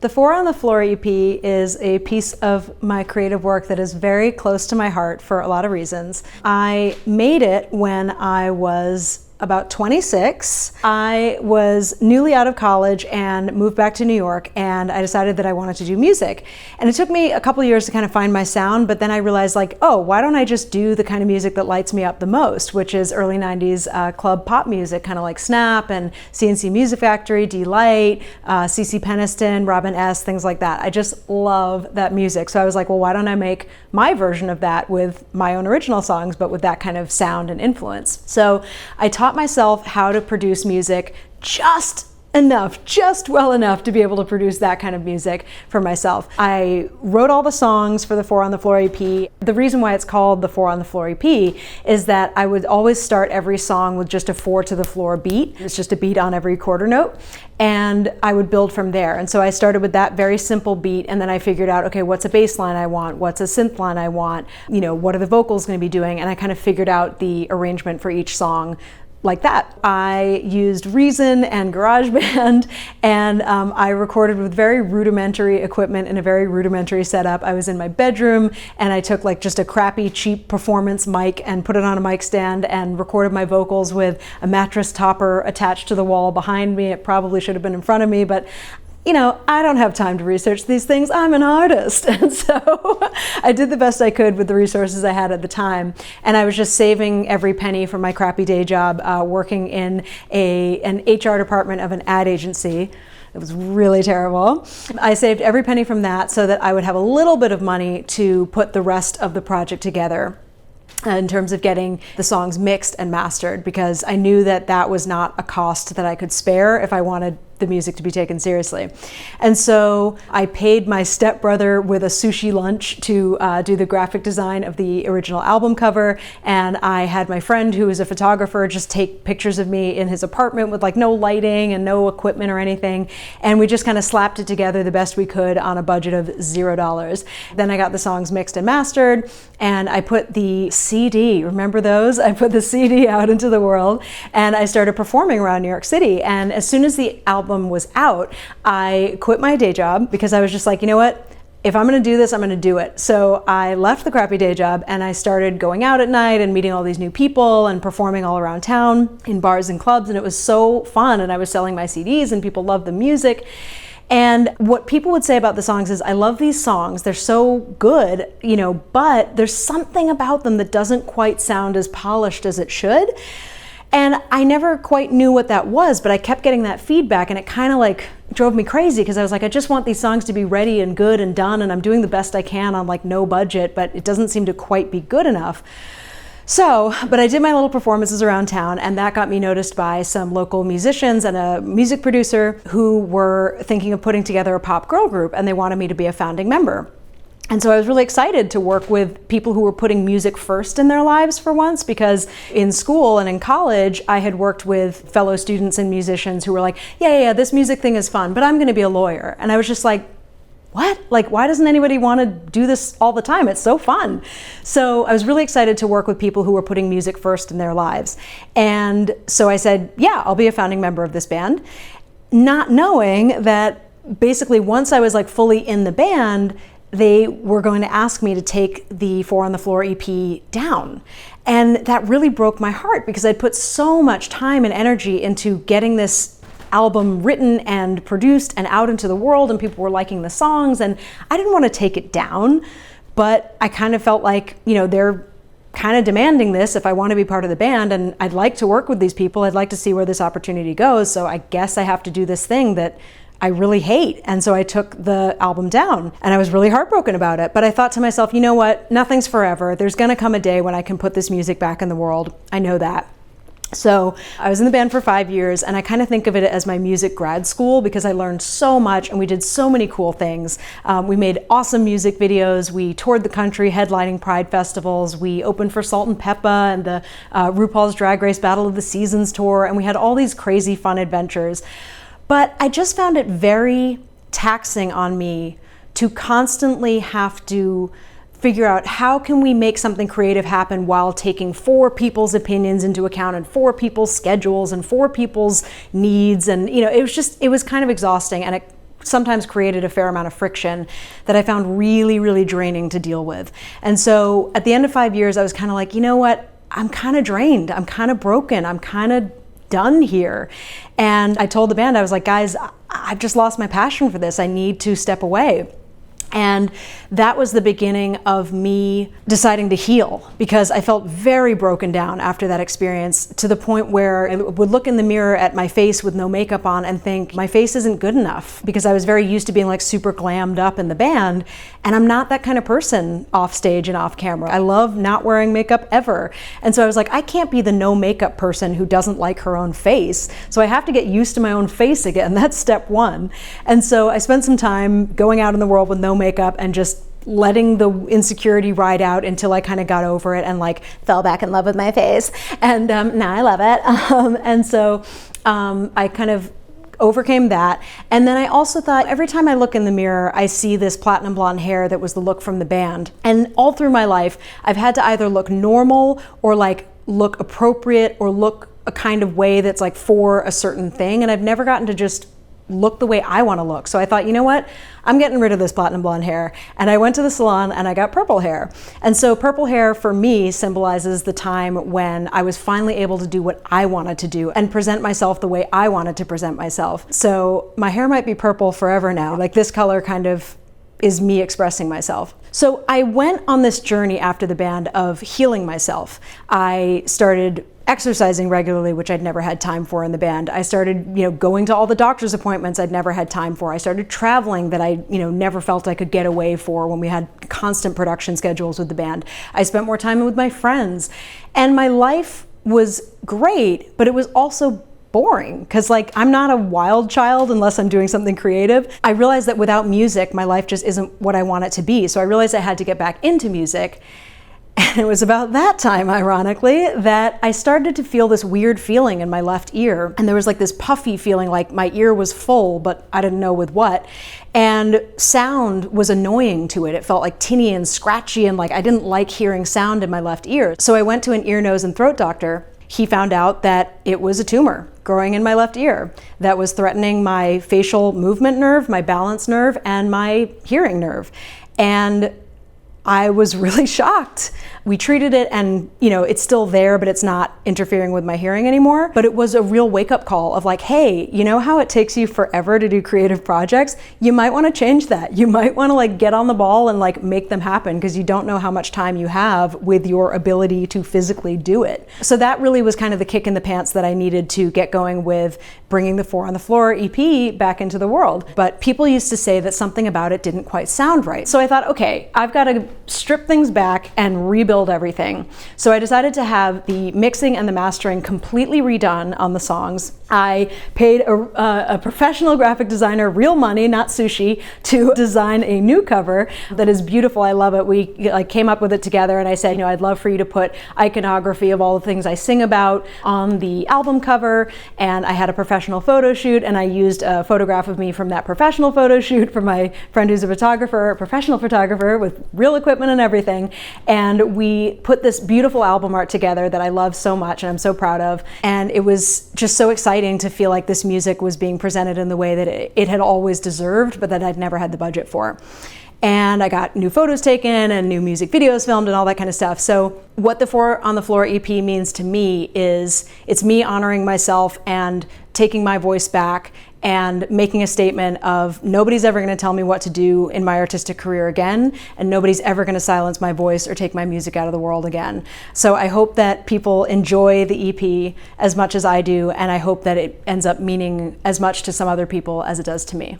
The Four on the Floor EP is a piece of my creative work that is very close to my heart for a lot of reasons. I made it when I was about 26. I was newly out of college and moved back to New York, and I decided that I wanted to do music. And it took me a couple of years to kind of find my sound, but then I realized like, oh, why don't I just do the kind of music that lights me up the most, which is early 90s club pop music, kind of like Snap and CNC Music Factory, D-Light, CeCe Peniston, Robin S., things like that. I just love that music. So I was like, well, why don't I make my version of that with my own original songs, but with that kind of sound and influence. So I taught myself how to produce music just well enough to be able to produce that kind of music for myself. I wrote all the songs for the Four on the Floor EP. The reason why it's called the Four on the Floor EP is that I would always start every song with just a 4 to the floor beat. It's just a beat on every quarter note. And I would build from there. And so I started with that very simple beat, and then I figured out, okay, what's a bass line I want? What's a synth line I want? You know, what are the vocals going to be doing? And I kind of figured out the arrangement for each song like that. I used Reason and GarageBand, and I recorded with very rudimentary equipment in a very rudimentary setup. I was in my bedroom, and I took like just a crappy, cheap performance mic and put it on a mic stand and recorded my vocals with a mattress topper attached to the wall behind me. It probably should have been in front of me, but you know, I don't have time to research these things. I'm an artist. And so I did the best I could with the resources I had at the time. And I was just saving every penny from my crappy day job, working in an HR department of an ad agency. It was really terrible. I saved every penny from that so that I would have a little bit of money to put the rest of the project together in terms of getting the songs mixed and mastered, because I knew that that was not a cost that I could spare if I wanted the music to be taken seriously. And so I paid my stepbrother with a sushi lunch to do the graphic design of the original album cover, and I had my friend who is a photographer just take pictures of me in his apartment with like no lighting and no equipment or anything, and we just kind of slapped it together the best we could on a budget of $0. Then I got the songs mixed and mastered, and I put the CD, remember those? I put the CD out into the world, and I started performing around New York City. And as soon as the album was out, I quit my day job because I was just like, you know what? If I'm going to do this, I'm going to do it. So I left the crappy day job and I started going out at night and meeting all these new people and performing all around town in bars and clubs. And it was so fun. And I was selling my CDs and people loved the music. And what people would say about the songs is, I love these songs. They're so good, you know, but there's something about them that doesn't quite sound as polished as it should. And I never quite knew what that was, but I kept getting that feedback, and it kind of like drove me crazy because I was like, I just want these songs to be ready and good and done, and I'm doing the best I can on like no budget, but it doesn't seem to quite be good enough. So, but I did my little performances around town, and that got me noticed by some local musicians and a music producer who were thinking of putting together a pop girl group, and they wanted me to be a founding member. And so I was really excited to work with people who were putting music first in their lives for once, because in school and in college, I had worked with fellow students and musicians who were like, yeah, this music thing is fun, but I'm going to be a lawyer. And I was just like, what? Like, why doesn't anybody want to do this all the time? It's so fun. So I was really excited to work with people who were putting music first in their lives. And so I said, yeah, I'll be a founding member of this band, not knowing that basically once I was like fully in the band, they were going to ask me to take the Four on the Floor EP down. And that really broke my heart because I'd put so much time and energy into getting this album written and produced and out into the world, and people were liking the songs, and I didn't want to take it down, but I kind of felt like, you know, they're kind of demanding this if I want to be part of the band, and I'd like to work with these people. I'd like to see where this opportunity goes, so I guess I have to do this thing that I really hate. And so I took the album down, and I was really heartbroken about it. But I thought to myself, you know what? Nothing's forever. There's going to come a day when I can put this music back in the world. I know that. So I was in the band for 5 years, and I kind of think of it as my music grad school because I learned so much and we did so many cool things. We made awesome music videos. We toured the country headlining Pride festivals. We opened for Salt and Peppa and the RuPaul's Drag Race Battle of the Seasons tour, and we had all these crazy fun adventures. But I just found it very taxing on me to constantly have to figure out how can we make something creative happen while taking 4 people's opinions into account and 4 people's schedules and 4 people's needs. And, you know, it was kind of exhausting, and it sometimes created a fair amount of friction that I found really, really draining to deal with. And so at the end of 5 years, I was kind of like, you know what? I'm kind of drained. I'm kind of broken. I'm kind of done here. And I told the band, I was like, guys, I've just lost my passion for this. I need to step away. And that was the beginning of me deciding to heal, because I felt very broken down after that experience, to the point where I would look in the mirror at my face with no makeup on and think my face isn't good enough, because I was very used to being like super glammed up in the band, and I'm not that kind of person off stage and off camera. I love not wearing makeup ever. And so I was like, I can't be the no makeup person who doesn't like her own face. So I have to get used to my own face again. That's step one. And so I spent some time going out in the world with no makeup and just letting the insecurity ride out until I kind of got over it and like fell back in love with my face. And now I love it. And so I kind of overcame that. And then I also thought, every time I look in the mirror, I see this platinum blonde hair that was the look from the band. And all through my life, I've had to either look normal or like look appropriate or look a kind of way that's like for a certain thing. And I've never gotten to just look the way I want to look. So I thought, you know what? I'm getting rid of this platinum blonde hair. And I went to the salon and I got purple hair. And so purple hair for me symbolizes the time when I was finally able to do what I wanted to do and present myself the way I wanted to present myself. So my hair might be purple forever now. Like, this color kind of is me expressing myself. So I went on this journey after the band of healing myself. I started exercising regularly, which I'd never had time for in the band. I started, going to all the doctor's appointments I'd never had time for. I started traveling that I, never felt I could get away for when we had constant production schedules with the band. I spent more time with my friends, and my life was great, but it was also boring, because I'm not a wild child unless I'm doing something creative. I realized that without music, my life just isn't what I want it to be. So I realized I had to get back into music. And it was about that time, ironically, that I started to feel this weird feeling in my left ear. And there was like this puffy feeling, like my ear was full, but I didn't know with what. And sound was annoying to it. It felt like tinny and scratchy, and like I didn't like hearing sound in my left ear. So I went to an ear, nose, and throat doctor. He found out that it was a tumor growing in my left ear that was threatening my facial movement nerve, my balance nerve, and my hearing nerve. And I was really shocked. We treated it, and it's still there, but it's not interfering with my hearing anymore. But it was a real wake-up call of like, hey, you know how it takes you forever to do creative projects? You might want to change that. You might want to like get on the ball and like make them happen, because you don't know how much time you have with your ability to physically do it. So that really was kind of the kick in the pants that I needed to get going with bringing the 4 on the Floor EP back into the world. But people used to say that something about it didn't quite sound right. So I thought, okay, I've got to strip things back and rebuild everything. So I decided to have the mixing and the mastering completely redone on the songs. I paid a professional graphic designer, real money, not sushi, to design a new cover that is beautiful. I love it. We came up with it together, and I said, I'd love for you to put iconography of all the things I sing about on the album cover. And I had a professional photo shoot, and I used a photograph of me from that professional photo shoot from my friend who's a photographer, a professional photographer with real equipment and everything. And we put this beautiful album art together that I love so much and I'm so proud of. And it was just so exciting to feel like this music was being presented in the way that it had always deserved, but that I'd never had the budget for. And I got new photos taken and new music videos filmed and all that kind of stuff. So what the 4 on the Floor EP means to me is it's me honoring myself and taking my voice back and making a statement of nobody's ever going to tell me what to do in my artistic career again, and nobody's ever going to silence my voice or take my music out of the world again. So I hope that people enjoy the EP as much as I do, and I hope that it ends up meaning as much to some other people as it does to me.